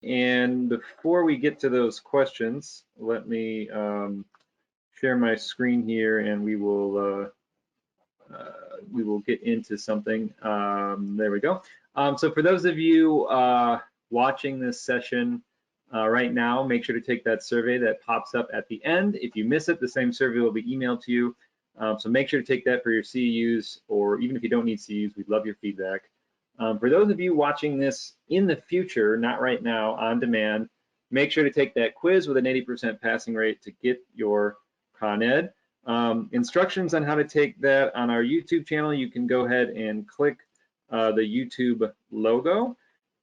And before we get to those questions, let me share my screen here, and we will get into something. There we go. So for those of you watching this session right now, make sure to take that survey that pops up at the end. If you miss it, the same survey will be emailed to you. So make sure to take that for your CEUs, or even if you don't need CEUs, we'd love your feedback. For those of you watching this in the future, not right now, on demand, make sure to take that quiz with an 80% passing rate to get your Con Ed. Instructions on how to take that on our YouTube channel. You can go ahead and click the YouTube logo,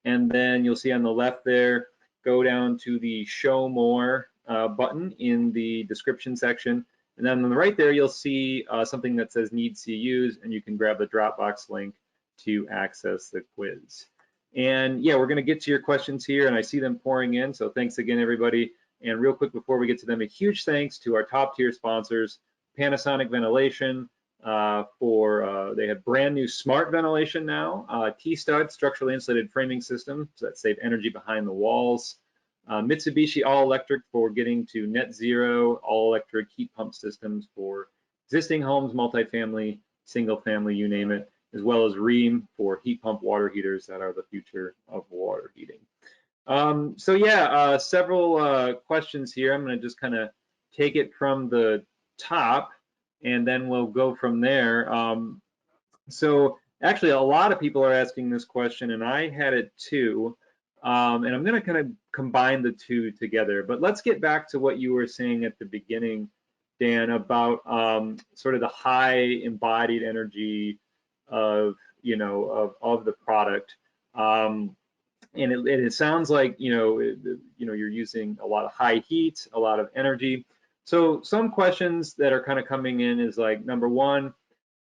and then you'll see on the left there, go down to the Show More button in the description section. And then on the right there, you'll see something that says Need CEUs, and you can grab the Dropbox link to access the quiz. And yeah, we're going to get to your questions here, and I see them pouring in. So thanks again, everybody. And real quick before we get to them, a huge thanks to our top tier sponsors, Panasonic Ventilation, they have brand new smart ventilation now, T-Stud structurally insulated framing system, so that save energy behind the walls. Mitsubishi All Electric for getting to net zero all electric heat pump systems for existing homes, multifamily, single family, you name it, as well as Rheem for heat pump water heaters that are the future of water heating. So yeah, several questions here. I'm going to just kind of take it from the top, and then we'll go from there. So actually, a lot of people are asking this question, and I had it too. And I'm going to kind of combine the two together. But let's get back to what you were saying at the beginning, Dan, about sort of the high embodied energy of of the product. And it sounds like you're using a lot of high heat, a lot of energy. So some questions that are kind of coming in is like, number one,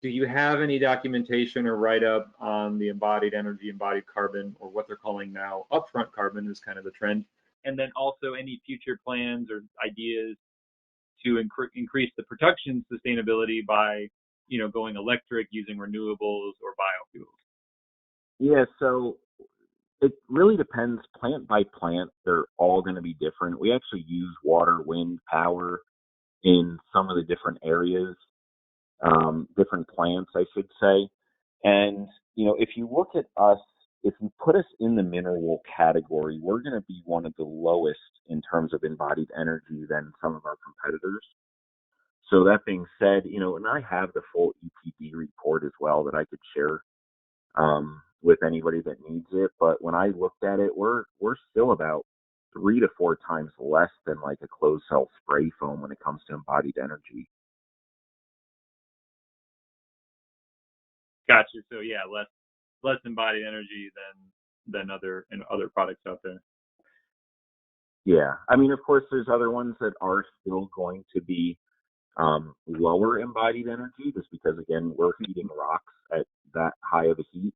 do you have any documentation or write-up on the embodied energy, embodied carbon, or what they're calling now upfront carbon is kind of the trend? And then also any future plans or ideas to increase the production sustainability by going electric, using renewables or biofuels? Yeah, so it really depends plant by plant. They're all going to be different. We actually use water, wind, power in some of the different areas, different plants, I should say. And, if you look at us, if you put us in the mineral category, we're going to be one of the lowest in terms of embodied energy than some of our competitors. So that being said, and I have the full EPD report as well that I could share with anybody that needs it. But when I looked at it, we're still about 3 to 4 times less than like a closed cell spray foam when it comes to embodied energy. Gotcha. So yeah, less embodied energy than other products out there. Yeah, I mean, of course, there's other ones that are still going to be lower embodied energy, just because again we're heating rocks at that high of a heat.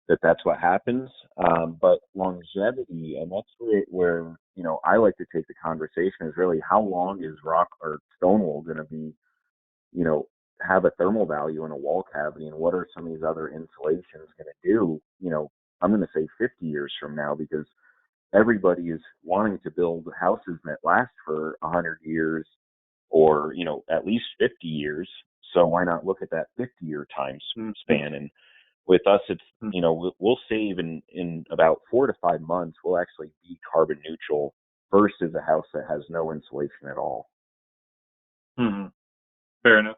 That's what happens. But longevity, and that's where I like to take the conversation, is really how long is rock or stone wool going to be, have a thermal value in a wall cavity, and what are some of these other insulations going to do? I'm going to say 50 years from now, because everybody is wanting to build houses that last for 100 years or, at least 50 years. So why not look at that 50-year time span? And with us, it's, we'll save in about 4 to 5 months, we'll actually be carbon neutral versus a house that has no insulation at all. Mm-hmm. Fair enough.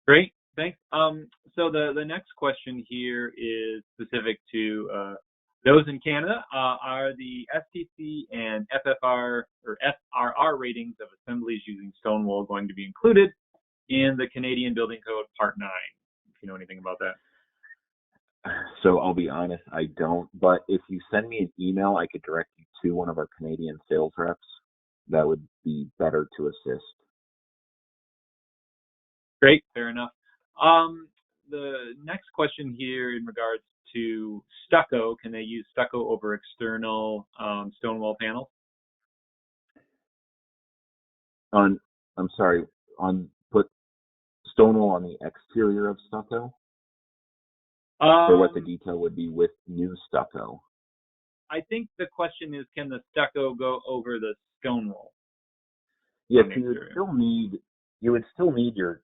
Great, thanks. So the next question here is specific to those in Canada. Are the STC and FFR or FRR ratings of assemblies using stone wool going to be included in the Canadian Building Code Part 9? If you know anything about that. So I'll be honest, I don't. But if you send me an email, I could direct you to one of our Canadian sales reps. That would be better to assist. Great, fair enough. The next question here in regards to stucco, can they use stucco over external stone wall panels? I'm sorry, put stone wool on the exterior of stucco? Or what the detail would be with new stucco? I think the question is, can the stucco go over the stone wool? Yeah, so you would still need your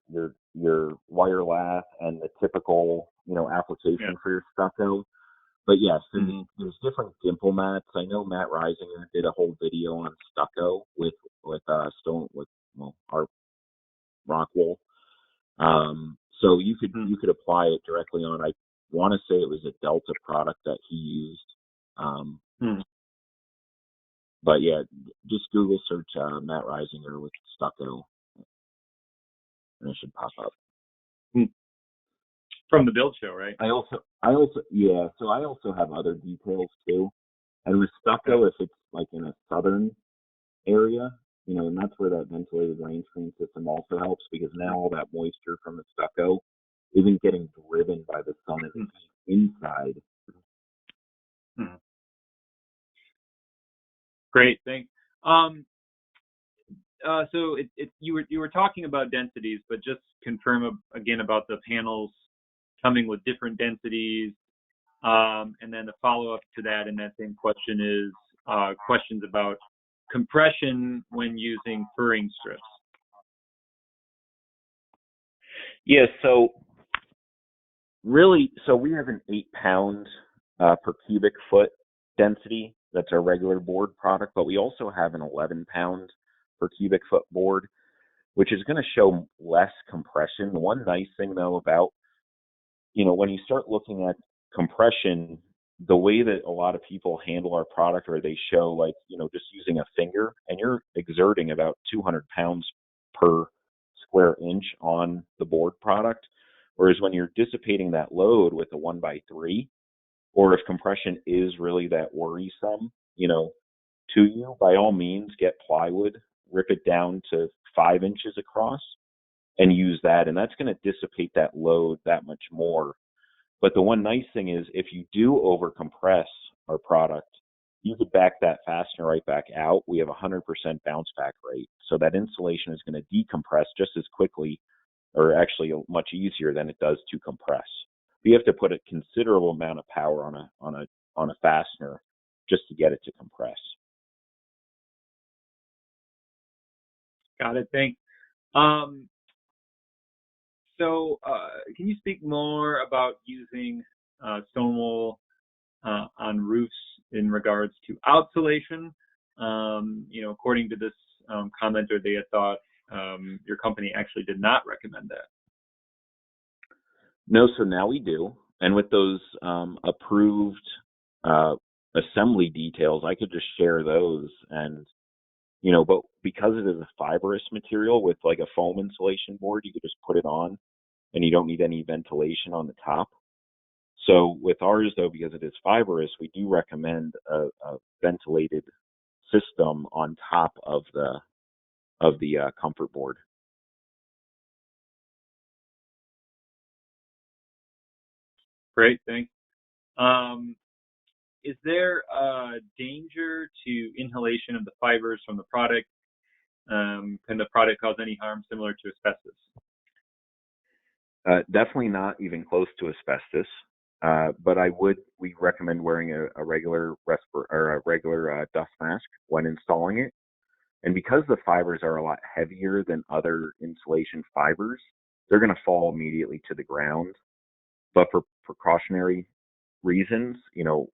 wire lath and the typical, application for your stucco. But yes, there's different dimple mats. I know Matt Reisinger did a whole video on stucco with our rock wool. So you could apply it directly on. I want to say it was a Delta product that he used. But yeah, just Google search Matt Reisinger with stucco, and it should pop up. From the build show, right? I also So I also have other details too. And with stucco, if it's like in a southern area, and that's where that ventilated rain screen system also helps, because now all that moisture from the stucco isn't getting driven by the sun and the inside. Great, thanks. So you were talking about densities, but just confirm again about the panels coming with different densities, and then the follow-up to that in that same question is questions about compression when using furring strips. Yeah, so we have an 8-pound per cubic foot density. That's our regular board product, but we also have an 11-pound per cubic foot board, which is going to show less compression. The one nice thing though about, when you start looking at compression, the way that a lot of people handle our product, or they show like, just using a finger, and you're exerting about 200 pounds per square inch on the board product. Whereas when you're dissipating that load with a 1x3, or if compression is really that worrisome, to you, by all means, get plywood, rip it down to 5 inches across, and use that. And that's going to dissipate that load that much more. But the one nice thing is, if you do over compress our product, you could back that fastener right back out. We have 100% bounce back rate. So that insulation is going to decompress just as quickly, or actually much easier than it does to compress. We have to put a considerable amount of power on a fastener just to get it to compress. Got it. Thanks. So can you speak more about using stone wool on roofs in regards to outsulation? According to this commenter, they had thought your company actually did not recommend that. No, so now we do. And with those approved assembly details, I could just share those. And, but because it is a fibrous material with like a foam insulation board, you could just put it on and you don't need any ventilation on the top. So with ours, though, because it is fibrous, we do recommend a ventilated system on top of the comfort board. Great, thanks. Is there a danger to inhalation of the fibers from the product? Can the product cause any harm similar to asbestos? Definitely not even close to asbestos. But we recommend wearing a regular dust mask when installing it. And because the fibers are a lot heavier than other insulation fibers, they're going to fall immediately to the ground. But for precautionary reasons,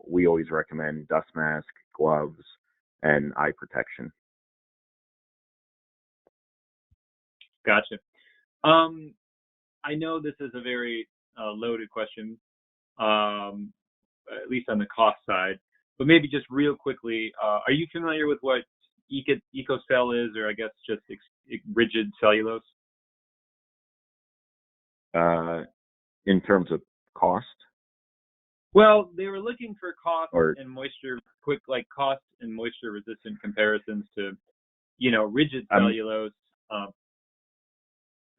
we always recommend dust mask, gloves, and eye protection. Gotcha. I know this is a very loaded question, at least on the cost side, but maybe just real quickly, are you familiar with what EcoCell is, or I guess just rigid cellulose? In terms of cost? Well, they were looking for cost and moisture resistant comparisons to, rigid cellulose.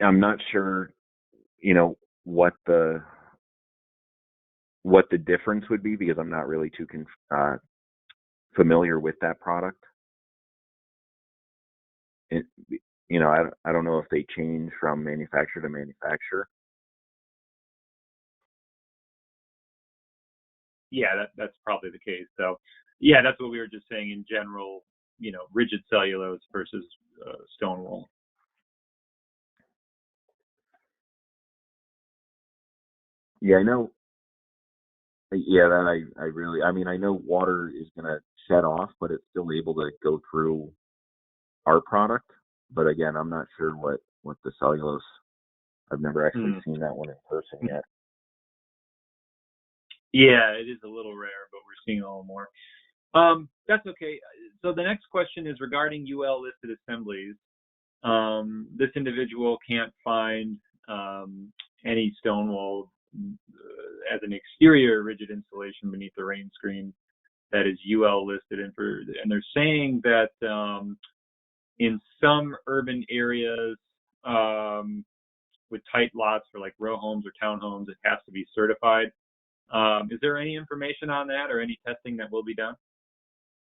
I'm not sure, what the difference would be, because I'm not really too familiar with that product. I don't know if they change from manufacturer to manufacturer. Yeah, that's probably the case. So Yeah, that's what we were just saying in general, rigid cellulose versus stone wool. Yeah, I know. Yeah, that I really, I mean, I know water is going to shed off, but it's still able to go through our product. But again, I'm not sure what the cellulose. I've never actually Hmm. seen that one in person yet. Yeah, it is a little rare, but we're seeing a little more. That's okay. So the next question is regarding UL listed assemblies. This individual can't find any stone wool as an exterior rigid insulation beneath the rain screen that is UL listed, and they're saying that in some urban areas with tight lots for like row homes or townhomes, it has to be certified. Is there any information on that or any testing that will be done?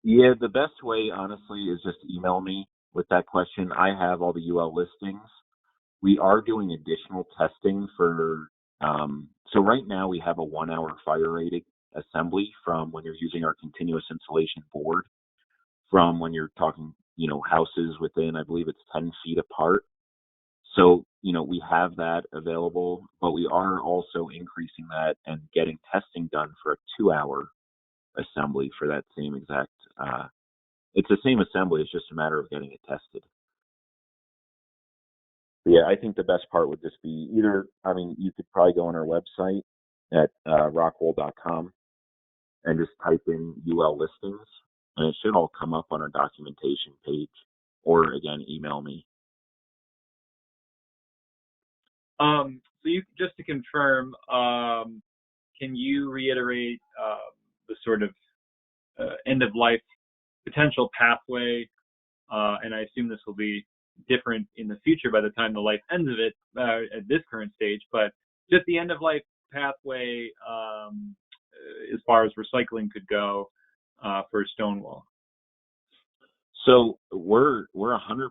Yeah, the best way, honestly, is just email me with that question. I have all the UL listings. We are doing additional testing for, so right now we have a 1 hour fire rated assembly from when you're using our continuous insulation board, from when you're talking, houses within, I believe it's 10 feet apart. So, we have that available, but we are also increasing that and getting testing done for a 2 hour assembly for that same exact, it's the same assembly. It's just a matter of getting it tested. Yeah, I think the best part would just be either, I mean, you could probably go on our website at rockwool.com and just type in UL listings, and it should all come up on our documentation page. Or again, email me. So you just to confirm, can you reiterate the sort of end of life potential pathway? And I assume this will be different in the future by the time the life ends of it at this current stage, but just the end of life pathway as far as recycling could go for Stonewall. So we're 100%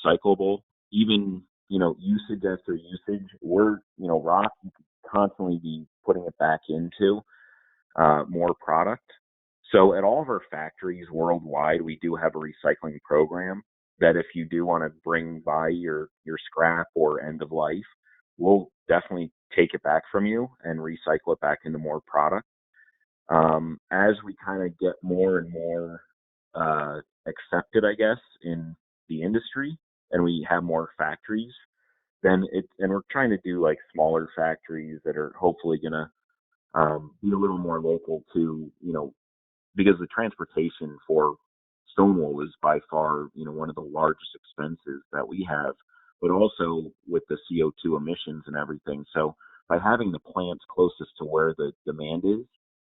recyclable. Even usage after usage, we're rock. You could constantly be putting it back into more product. So at all of our factories worldwide, we do have a recycling program that if you do want to bring by your scrap or end of life, we'll definitely take it back from you and recycle it back into more product. As we kind of get more and more accepted, I guess, in the industry, and we have more factories, then and we're trying to do like smaller factories that are hopefully gonna be a little more local to, because the transportation for Stonewall is by far, one of the largest expenses that we have, but also with the CO2 emissions and everything. So by having the plants closest to where the demand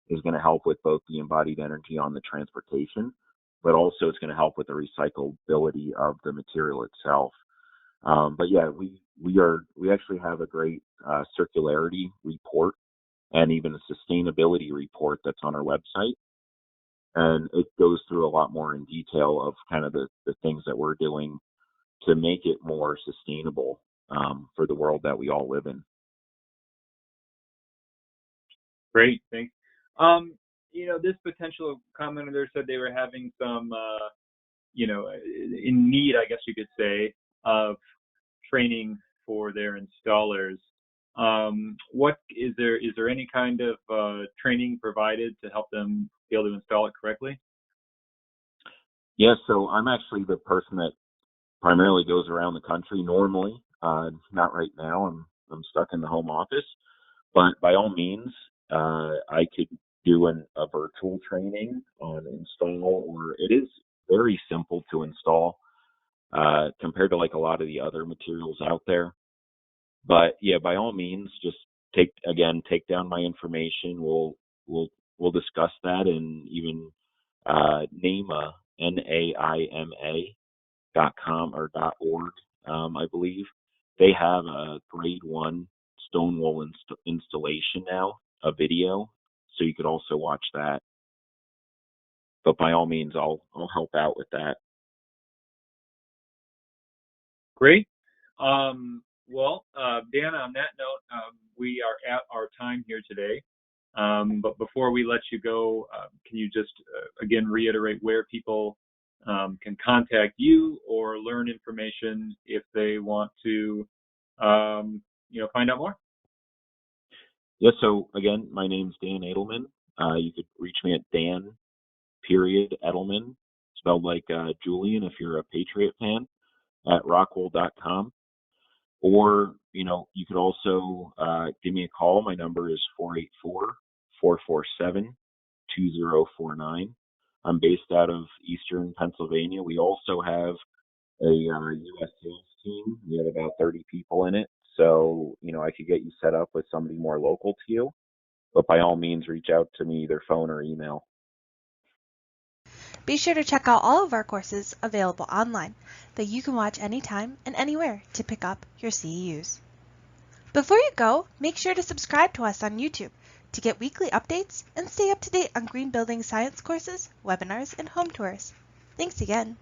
is going to help with both the embodied energy on the transportation, but also it's going to help with the recyclability of the material itself. But yeah, we actually have a great circularity report and even a sustainability report that's on our website. And it goes through a lot more in detail of kind of the things that we're doing to make it more sustainable for the world that we all live in. Great, thanks. This potential commenter said they were having some, in need, I guess you could say, of training for their installers. What is there? Is there any kind of training provided to help them be able to install it correctly? Yeah, so I'm actually the person that primarily goes around the country normally. Not right now. I'm stuck in the home office, but by all means, I could do a virtual training on install, or it is very simple to install compared to like a lot of the other materials out there. But yeah, by all means, just take down my information. We'll discuss that, and even NAIMA NAIMA.com or .org, I believe they have a grade 1 Stonewall installation now, a video, so you could also watch that. But by all means, I'll help out with that. Great. Well, Dan, on that note, we are at our time here today. But before we let you go, can you just again reiterate where people can contact you or learn information if they want to, find out more? Yeah, so again, my name's Dan Edelman. You could reach me at Dan.Edelman, spelled like Julian if you're a Patriot fan, at rockwool.com. Or, you could also give me a call. My number is 484-447-2049. I'm based out of Eastern Pennsylvania. We also have a U.S. sales team. We have about 30 people in it. So, I could get you set up with somebody more local to you. But by all means, reach out to me either phone or email. Be sure to check out all of our courses available online that you can watch anytime and anywhere to pick up your CEUs. Before you go, make sure to subscribe to us on YouTube to get weekly updates and stay up to date on green building science courses, webinars, and home tours. Thanks again.